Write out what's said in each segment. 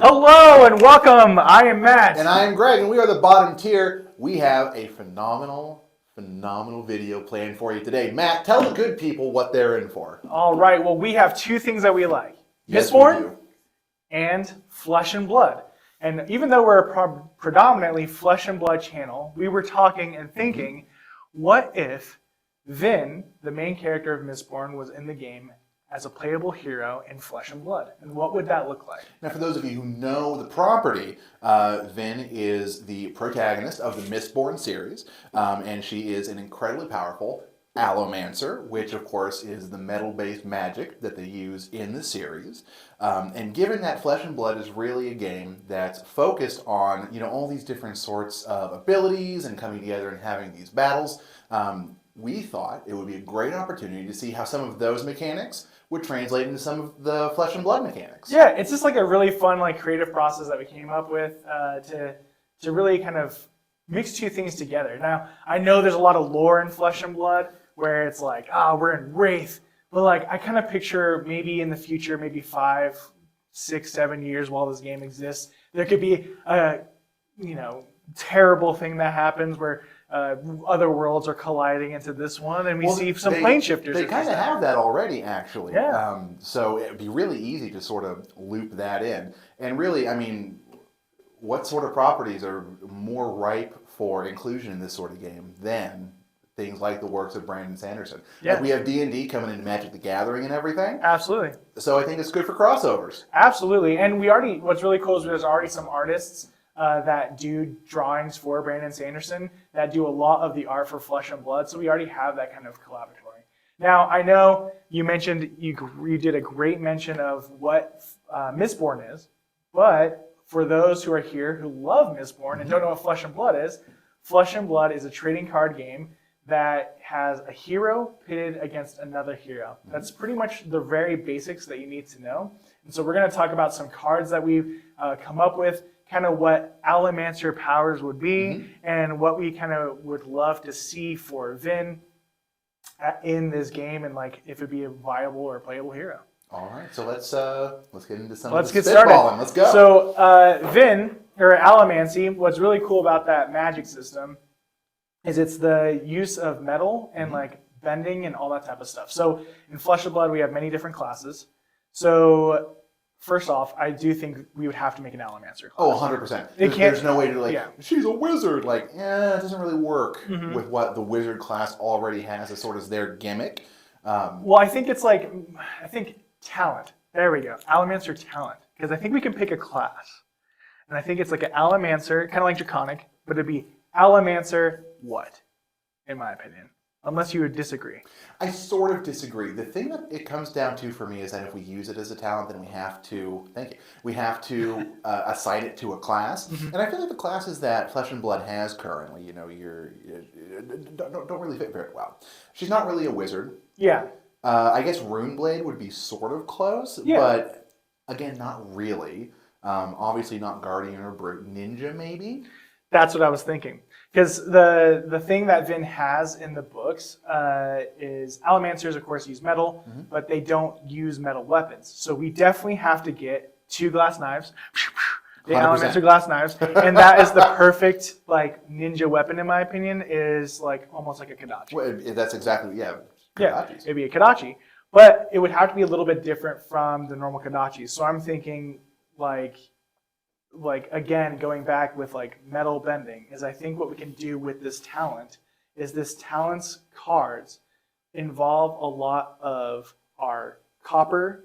Hello and welcome. I am Matt. And I am Greg, and we are the bottom tier. We have a phenomenal video planned for you today. Matt, tell the good people what they're in for. All right. Well, we have two things that we like: Yes, we Mistborn do. and Flesh and Blood. And even though we're a predominantly Flesh and Blood channel, we were talking and thinking, what if Vin, the main character of Mistborn, was in the game as a playable hero in Flesh and Blood? And what would that look like? Now, for those of you who know the property, Vin is the protagonist of the Mistborn series, and she is an incredibly powerful Allomancer, which of course is the metal-based magic that they use in the series. And given that Flesh and Blood is really a game that's focused on all these different sorts of abilities and coming together and having these battles, we thought it would be a great opportunity to see how some of those mechanics would translate into some of the Flesh and Blood mechanics. Yeah, it's just like a really fun, creative process that we came up with to really kind of mix two things together. Now, I know there's a lot of lore in Flesh and Blood where it's like, we're in Wraith, but I kind of picture maybe in the future, maybe 5, 6, 7 years while this game exists, there could be a terrible thing that happens where other worlds are colliding into this one, and we see some plane shifters. They kind of have that already, actually. Yeah. So it'd be really easy to sort of loop that in. And really, I mean, what sort of properties are more ripe for inclusion in this sort of game than things like the works of Brandon Sanderson? Yeah. Like we have D&D coming into Magic the Gathering and everything. Absolutely. So I think it's good for crossovers. Absolutely. And what's really cool is there's already some artists that do drawings for Brandon Sanderson that do a lot of the art for Flesh and Blood. So we already have that kind of collaboratory. Now, I know you mentioned, you did a great mention of what Mistborn is, but for those who are here who love Mistborn and don't know what Flesh and Blood is a trading card game that has a hero pitted against another hero. That's pretty much the very basics that you need to know. And so we're going to talk about some cards that we've come up with, kind of what Allomancer powers would be, and what we kind of would love to see for Vin in this game, and if it'd be a viable or playable hero. All right, so let's get into some Let's of the get started. spitballing. Let's go. So Vin, or Allomancy, what's really cool about that magic system is it's the use of metal and bending and all that type of stuff. So in Flesh and Blood, we have many different classes. So first off, I do think we would have to make an Allomancer class. Oh, 100%. There's no way to she's a wizard. It doesn't really work with what the wizard class already has as sort of their gimmick. Well, I think it's talent. There we go. Allomancer talent. Because I think we can pick a class. And I think it's an Allomancer, kind of like Draconic, but it'd be Allomancer what? In my opinion. Unless you would disagree. I sort of disagree. The thing that it comes down to for me is that if we use it as a talent, then we have to, assign it to a class. And I feel like the classes that Flesh and Blood has currently, don't really fit very well. She's not really a wizard. Yeah. I guess Runeblade would be sort of close, but again, not really. Obviously not Guardian or Brute. Ninja, maybe? That's what I was thinking. Because the thing that Vin has in the books is Allomancers, of course, use metal, but they don't use metal weapons. So we definitely have to get 2 glass knives, the 100%. Allomancer glass knives, and that is the perfect ninja weapon, in my opinion, is almost like a Kodachi. Well, that's exactly, Kodachis. Yeah, it'd be a Kodachi. But it would have to be a little bit different from the normal Kodachis. So I'm thinking again, going back with metal bending, is I think what we can do with this talent is this talent's cards involve a lot of our copper,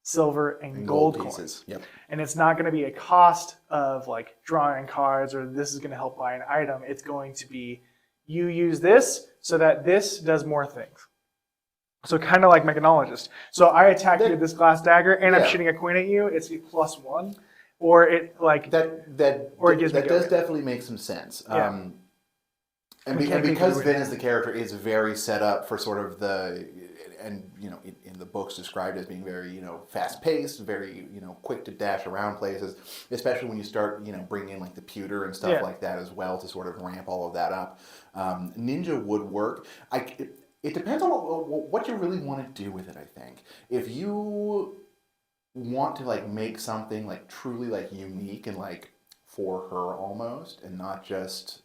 silver, and gold coins. Yep. And it's not going to be a cost of drawing cards or this is going to help buy an item. It's going to be you use this so that this does more things. So kind of like Mechanologist. So I attack you with this glass dagger and I'm shooting a coin at you. It's +1. Or it that does definitely make some sense. Yeah. And because Vin as the character is very set up for sort of in the books described as being very fast paced, very quick to dash around places, especially when you start bringing in the pewter and stuff like that as well to sort of ramp all of that up. Ninja would work. It depends on what you really want to do with it. I think if you want to like make something like truly like unique and like for her almost, and not just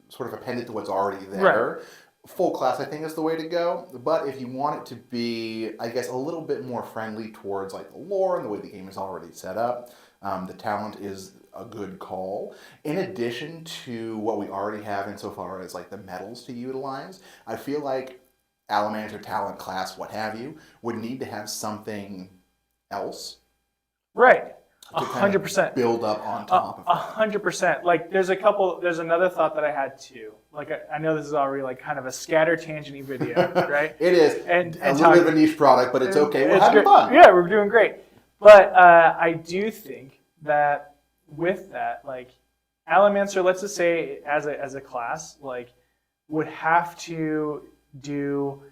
sort of append it to what's already there. Right. Full class, I think, is the way to go. But if you want it to be, I guess, a little bit more friendly towards like the lore and the way the game is already set up, the talent is a good call. In addition to what we already have insofar as like the metals to utilize, I feel like Allomancer, talent, class, what have you, would need to have something else Right. to kind of 100%. build up on top of that. 100%. Like there's another thought that I had too. Like I know this is already like kind of a scatter tangent video, right? It is And a little bit of a niche product, but it's okay. We're having great. fun. Yeah, we're doing great. But I do think that with that, like Allomancer, let's just say as a class, like would have to do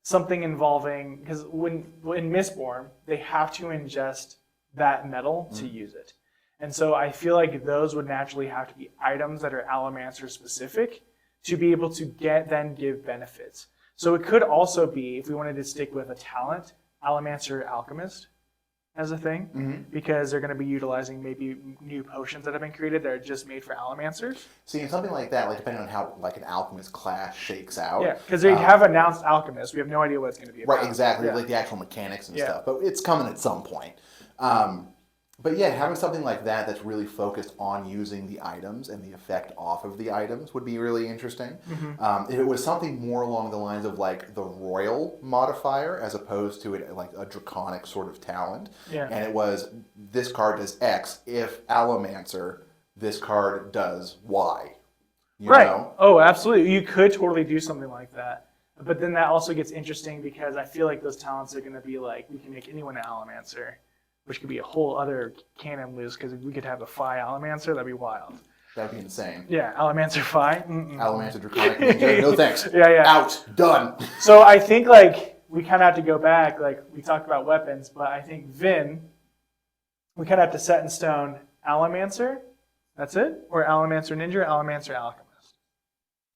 something involving, because when in Mistborn, they have to ingest that metal to use it. And so I feel like those would naturally have to be items that are Allomancer specific to be able to then give benefits. So it could also be, if we wanted to stick with a talent, Allomancer Alchemist as a thing, because they're going to be utilizing maybe new potions that have been created that are just made for Allomancers. See, and something like that, like depending on how like an alchemist class shakes out. Yeah, because they have announced Alchemist. We have no idea what it's going to be about. Right, exactly. Yeah. Like the actual mechanics and stuff. But it's coming at some point. But yeah, having something like that that's really focused on using the items and the effect off of the items would be really interesting. If it was something more along the lines of like the royal modifier as opposed to it like a draconic sort of talent, and it was this card does X, if Allomancer, this card does Y. You know? Oh, absolutely. You could totally do something like that. But then that also gets interesting because I feel like those talents are going to be like, we can make anyone an Allomancer, which could be a whole other cannon loose because we could have a Phi Allomancer. That'd be wild. That'd be insane. Yeah, Allomancer Phi. Allomancer Draconic Ninja. No thanks. Yeah. Out. Done. So I think like we kind of have to go back. Like we talked about weapons, but I think Vin, we kind of have to set in stone Allomancer. That's it? Or Allomancer Ninja, or Allomancer Alchemist.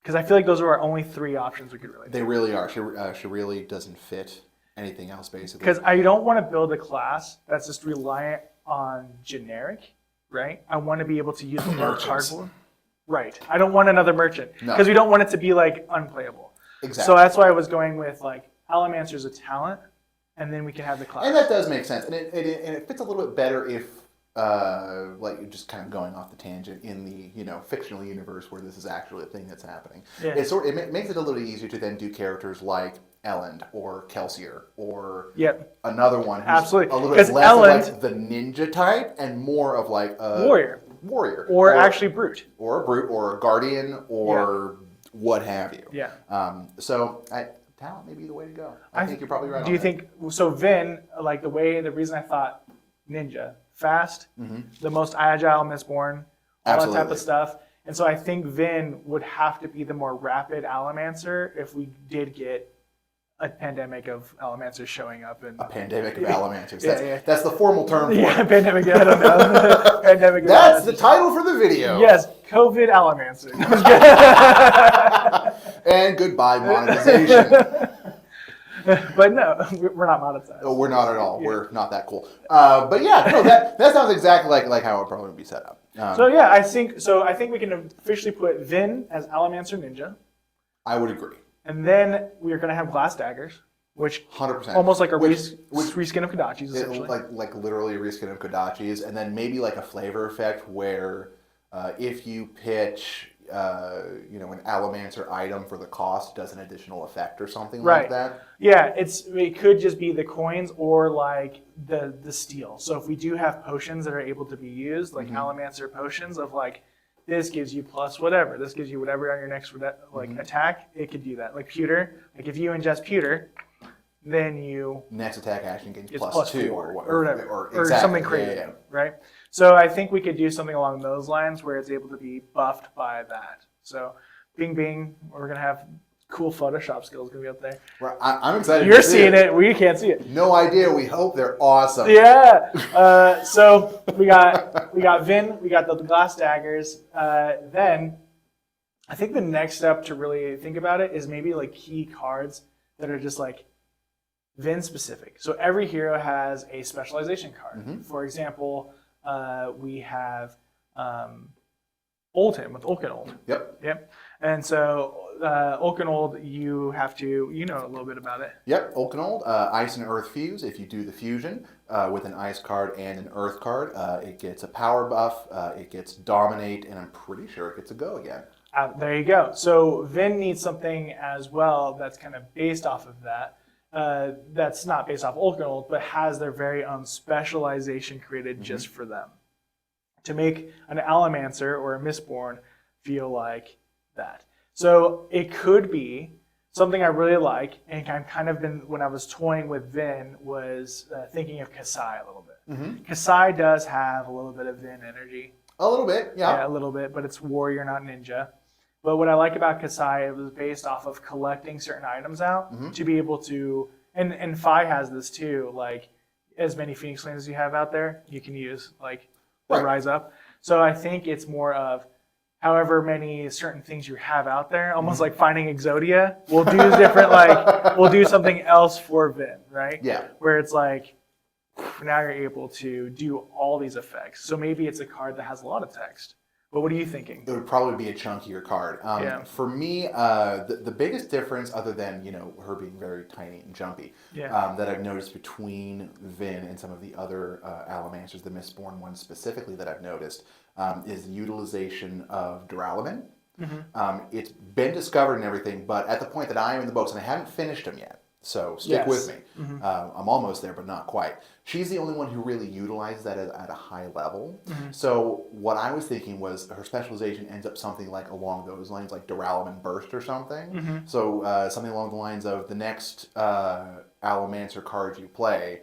Because I feel like those are our only three options we could really do. They really are. She really doesn't fit anything else, basically. Because I don't want to build a class that's just reliant on generic, right? I want to be able to use the cardboard. Right. I don't want another merchant. Because we don't want it to be like unplayable. Exactly. So that's why I was going with like Allomancer's a talent, and then we can have the class. And that does make sense. And it fits a little bit better if like just kind of going off the tangent in the fictional universe where this is actually a thing that's happening. Yeah. It makes it a little easier to then do characters like Elend or Kelsier or another one who's absolutely a little bit less of like the ninja type and more of like a warrior or actually brute or a brute or a guardian or what have you. Yeah. So talent may be the way to go. I think you're probably right. Do you think so? Vin, like the reason I thought ninja, fast, the most agile Mistborn, all that type of stuff. And so I think Vin would have to be the more rapid Allomancer if we did get a pandemic of Allomancers showing up. A pandemic of Allomancers. That's the formal term for it. Pandemic, I don't know. Pandemic That's the title for the video. Yes, COVID Allomancer. And goodbye monetization. But no, we're not monetized. Oh, we're not at all. Yeah. We're not that cool. But yeah, no, that sounds exactly like how it would probably be set up. I think we can officially put Vin as Allomancer Ninja. I would agree. And then we're going to have glass daggers, which 100%, almost like a reskin of Kodachi's, essentially. Like literally a reskin of Kodachi's, and then maybe like a flavor effect where if you pitch an Allomancer item for the cost, does an additional effect or something like that. Yeah, it could just be the coins or like the steel. So if we do have potions that are able to be used, like Allomancer potions of like, this gives you plus whatever. This gives you whatever on your next attack. It could do that. Like pewter. Like if you ingest pewter, then you next attack action gains plus 2 or whatever, or exactly. something crazy, right? So I think we could do something along those lines where it's able to be buffed by that. So, bing bing, we're gonna have cool Photoshop skills gonna be up there. Right. I'm excited. You're seeing it. We can't see it. No idea. We hope they're awesome. Yeah. So we got Vin. We got the glass daggers. Then I think the next step to really think about it is maybe like key cards that are just like Vin specific. So every hero has a specialization card. For example, we have Oldhim with Ulkinold. Yep. And so Ulkinold, you have to, a little bit about it. Yep, Ulkinold, Ice and Earth Fuse. If you do the fusion with an Ice card and an Earth card, it gets a power buff, it gets Dominate, and I'm pretty sure it gets a Go again. There you go. So Vin needs something as well that's kind of based off of that. That's not based off Ulkinold, but has their very own specialization created just for them. To make an Allomancer or a Mistborn feel like that. So it could be something I really like, and I've kind of been, when I was toying with Vin, was thinking of Kasai a little bit. Kasai does have a little bit of Vin energy. A little bit, yeah. Yeah, a little bit, but it's warrior, not ninja. But what I like about Kasai, it was based off of collecting certain items out to be able to, and Fi has this too, like as many Phoenix Flames as you have out there, you can use like the Rise Up. So I think it's more of however many certain things you have out there, almost like finding Exodia. We'll do different, like we'll do something else for Vin, right? Yeah. Where it's like, now you're able to do all these effects. So maybe it's a card that has a lot of text. But what are you thinking? It would probably be a chunkier card. For me, the biggest difference, other than her being very tiny and jumpy, that I've noticed between Vin and some of the other Allomancers, the Mistborn ones specifically that I've noticed, is the utilization of Duralumin. It's been discovered and everything, but at the point that I am in the books, and I haven't finished them yet, so stick with me. I'm almost there, but not quite. She's the only one who really utilizes that at a high level. So what I was thinking was her specialization ends up something like along those lines, like Duralumin Burst or something. So something along the lines of the next Allomancer card you play,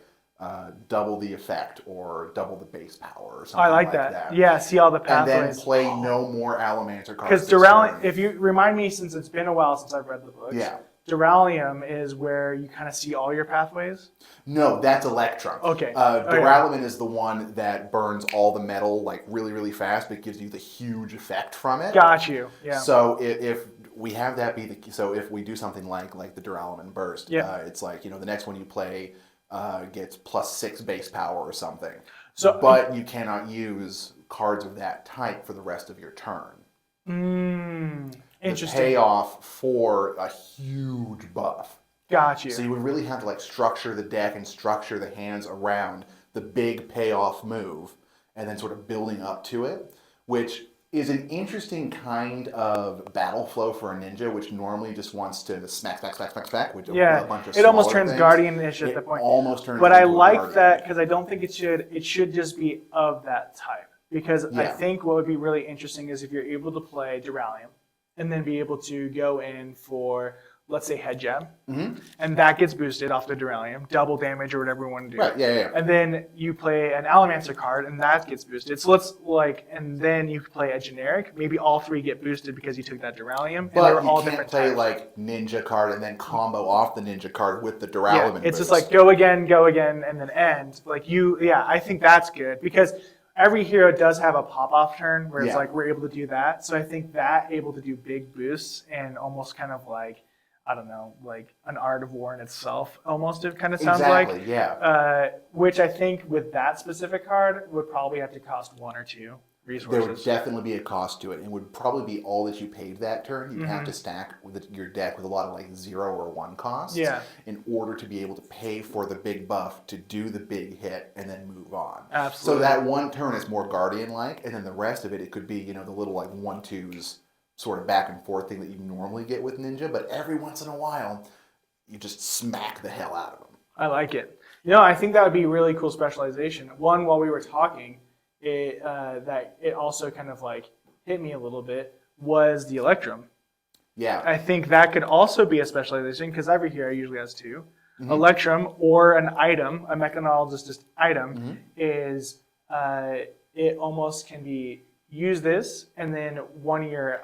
double the effect or double the base power or something I like that. Yeah, see all the pathways. And then play no more Allomancer cards. Because Duralumin, if you remind me, since it's been a while since I've read the books. Yeah. Duralium is where you kind of see all your pathways? No, that's Electrum. Okay. Duralumin is the one that burns all the metal like really, really fast, but gives you the huge effect from it. Got you. Yeah. So if we have that be the so if we do something like the Duralumin Burst, it's like the next one you play gets +6 base power or something. So, but you cannot use cards of that type for the rest of your turn. Interesting. The payoff for a huge buff. Got you. So you would really have to structure the deck and structure the hands around the big payoff move, and then sort of building up to it, which is an interesting kind of battle flow for a ninja, which normally just wants to smack, which a bunch of it almost smaller turns things. Guardian-ish at the point. Almost turns. But I like that because I don't think it should just be of that type. Because I think what would be really interesting is if you're able to play Duralium, and then be able to go in for, let's say, Head Jab, and that gets boosted off the Duralium, double damage or whatever you want to do. Right, yeah. And then you play an Allomancer card, and that gets boosted. So let's and then you play a generic. Maybe all three get boosted because you took that Duralium. But and they're you all can't different play types. Ninja card and then combo off the Ninja card with the Duralium. It's just like go again, and then end. I think that's good because every hero does have a pop-off turn where it's like we're able to do that. So I think that able to do big boosts and almost kind of like, I don't know, like an Art of War in itself, almost it kind of sounds like. Exactly, yeah. Which I think with that specific card would probably have to cost 1 or 2 resources. There would definitely be a cost to it. It would probably be all that you paid that turn. You'd have to stack your deck with a lot of 0 or 1 costs in order to be able to pay for the big buff to do the big hit and then move on. Absolutely. So that one turn is more Guardian-like, and then the rest of it could be the little 1/2s sort of back and forth thing that you normally get with Ninja, but every once in a while you just smack the hell out of them. I like it. I think that would be really cool specialization. One, while we were talking, that it also kind of hit me a little bit was the Electrum. Yeah. I think that could also be a specialization because every hero usually has 2. Electrum or an item, a mechanologist item, is it almost can be use this and then one of your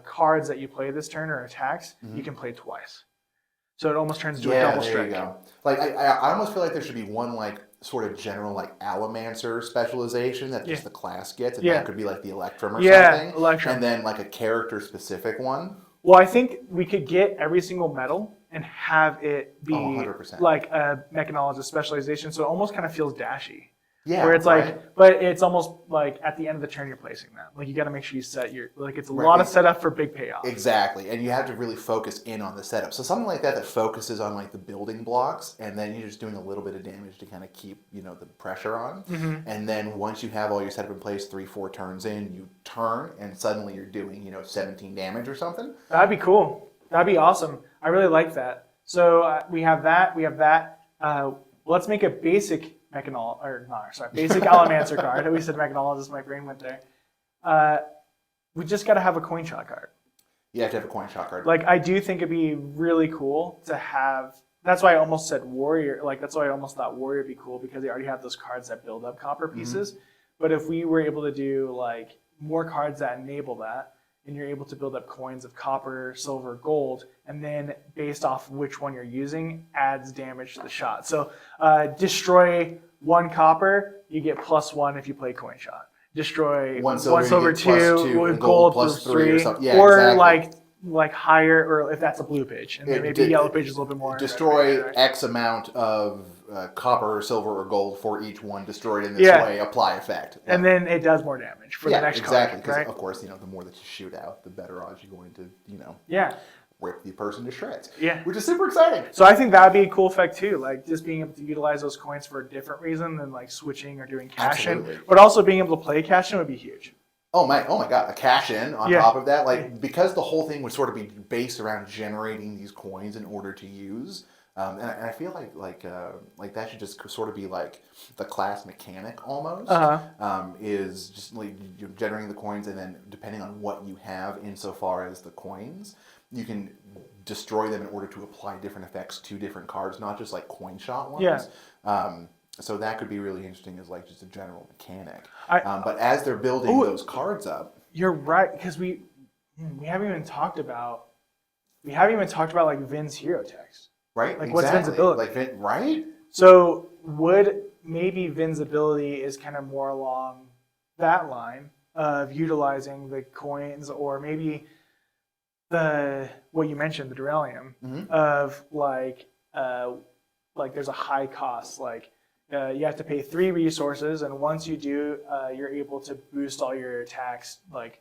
cards that you play this turn or attacks, you can play twice. So it almost turns into a double strike. Yeah, there you go. I almost feel like there should be one sort of general Allomancer specialization that just the class gets, and that could be the Electrum or something. Electrum. And then a character specific one. Well, I think we could get every single metal and have it be 100%. like a mechanologist specialization. So it almost kind of feels dashy. Yeah, Where it's right? like, but it's almost like at the end of the turn you're placing that. Like you got to make sure you set your, like it's a lot of setup for big payoff. Exactly, and you have to really focus in on the setup. So something like that focuses on like the building blocks, and then you're just doing a little bit of damage to kind of keep the pressure on. And then once you have all your setup in place, 3-4 turns in, you turn, and suddenly you're doing 17 damage or something. That'd be cool. That'd be awesome. I really like that. So we have that. We have that. Let's make a basic basic Allomancer card. We said mechanologist, my brain went there. We just got to have a coin shot card. You have to have a coin shot card. Like I do think it'd be really cool to have. That's why I almost said warrior. Like that's why I almost thought warrior would be cool because they already have those cards that build up copper pieces. But if we were able to do like more cards that enable that, and you're able to build up coins of copper, silver, gold, and then based off which one you're using, adds damage to the shot. So destroy 1 copper, you get +1 if you play coin shot. Destroy 1 silver, 2, and gold +3 or something. Yeah, or exactly. like higher, or if that's a blue pitch, and then maybe yellow pitch is a little bit more. Destroy X amount of copper, silver, or gold for each one destroyed in this way. Apply effect, and then it does more damage for the next exactly. card. Right? Of course, the more that you shoot out, the better odds you're going to rip the person to shreds. Yeah, which is super exciting. So I think that would be a cool effect too, like just being able to utilize those coins for a different reason than like switching or doing cash in, but also being able to play cash in would be huge. Oh my God, a cash in on top of that, because the whole thing would sort of be based around generating these coins in order to use. And I feel like that should just sort of be like the class mechanic almost. Is just like you're generating the coins, and then depending on what you have insofar as the coins, you can destroy them in order to apply different effects to different cards, not just like coin shot ones. So that could be really interesting as like just a general mechanic. But as they're building those cards up, you're right, because we haven't even talked about like Vin's hero text. Right? Like what's Vin's ability? Like right? So would maybe Vin's ability is kind of more along that line of utilizing the coins, or maybe what you mentioned, the Duralium, of like there's a high cost, like you have to pay 3 resources, and once you do, you're able to boost all your attacks like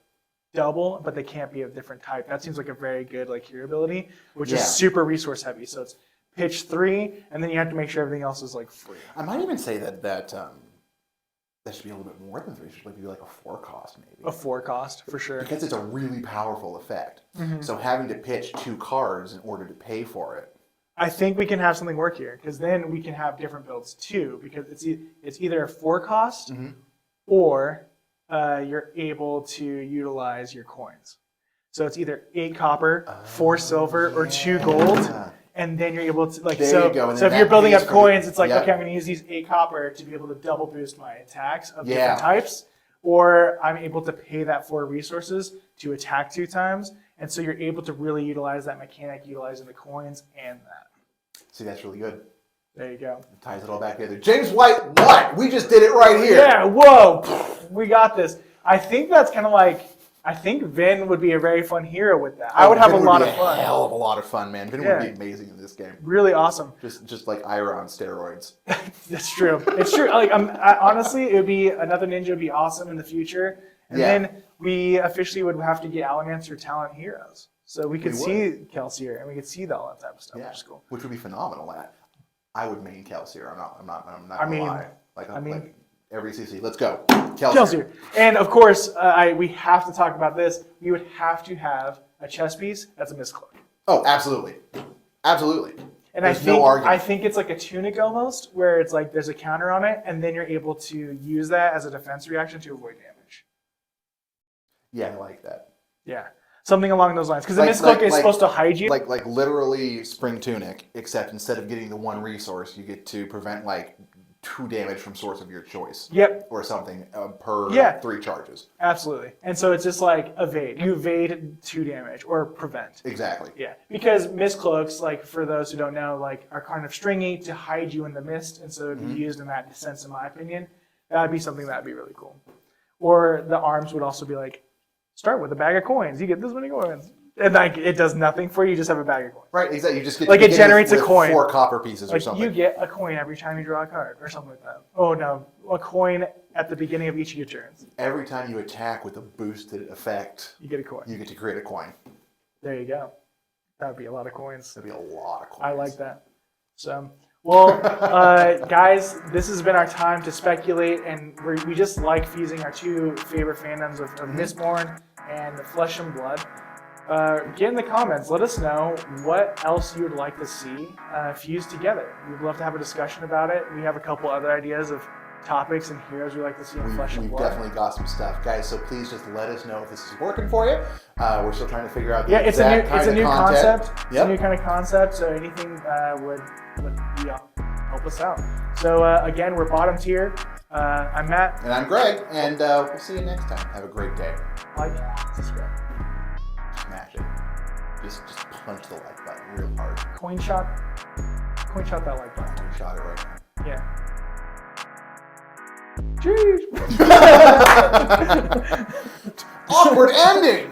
double, but they can't be of different type. That seems like a very good like hero ability, which is super resource heavy. So it's pitch 3, and then you have to make sure everything else is like free. I might even say that should be a little bit more than 3. It should be like a 4 cost maybe. A 4 cost for sure. Because it's a really powerful effect. So having to pitch 2 cards in order to pay for it. I think we can have something work here, because then we can have different builds too, because it's either a 4 cost or you're able to utilize your coins. So it's either 8 copper, 4 silver, or 2 gold, and then you're able to So if you're building up coins, it's like okay, I'm going to use these 8 copper to be able to double boost my attacks of different types, or I'm able to pay that 4 resources to attack 2 times, and so you're able to really utilize that mechanic, utilizing the coins and that. See, that's really good. There you go. It ties it all back together. James White, what? We just did it right here. Yeah, whoa. We got this. I think that's kind of like, I think Vin would be a very fun hero with that. I would have a lot of fun. Hell of a lot of fun, man. Vin would be amazing in this game. Really awesome. Just like Ira on steroids. That's true. It's true. Like honestly, it would be another ninja would be awesome in the future. And then we officially would have to get Allomancer talent heroes. So we could see Kelsier, and we could see all that type of stuff, which is cool. Which would be phenomenal. I would main Kelsier. I'm not gonna lie. Like every CC. Let's go. Kelsier. And of course, we have to talk about this. We would have to have a chess piece that's a miscloak. Oh, absolutely. Absolutely. And I think it's like a tunic almost, where it's like there's a counter on it, and then you're able to use that as a defense reaction to avoid damage. Yeah, I like that. Yeah. Something along those lines. Because the miscloak is supposed to hide you. Like literally Spring Tunic, except instead of getting the 1 resource, you get to prevent like 2 damage from source of your choice. Yep. Or something per 3 charges. Absolutely. And so it's just like evade. You evade 2 damage or prevent. Exactly. Yeah. Because miscloaks, like for those who don't know, like are kind of stringy to hide you in the mist, and so to be used in that sense, in my opinion, that would be something that would be really cool. Or the arms would also be like, start with a bag of coins. You get this many coins. And like it does nothing for you. You just have a bag of coins. Right, exactly. You just get Like to it begin generates a with coin. 4 copper pieces or Like something. you get a coin every time you draw a card or something like that. Oh no, a coin at the beginning of each of your turns. Every time you attack with a boosted effect, You get a coin. you get to create a coin. There you go. That would be a lot of coins. That'd be a lot of coins. I like that. So, well, guys, this has been our time to speculate, and we just like fusing our 2 favorite fandoms of Mistborn and Flesh and Blood. Get in the comments. Let us know what else you would like to see fused together. We'd love to have a discussion about it. We have a couple other ideas of topics and heroes we like to see in Flesh and We've Blood. definitely got some stuff, guys. So please just let us know if this is working for you. We're still trying to figure out the Yeah, it's a new content. concept. It's Yep. a new kind of concept. So anything would help us out. So again, we're bottom tier. I'm Matt. And I'm Greg, and we'll see you next time. Have a great day. Like, subscribe. Smash it. Just punch the like button real hard. Coin shot that like button. We shot it right now. Yeah. Jeez. Awkward ending!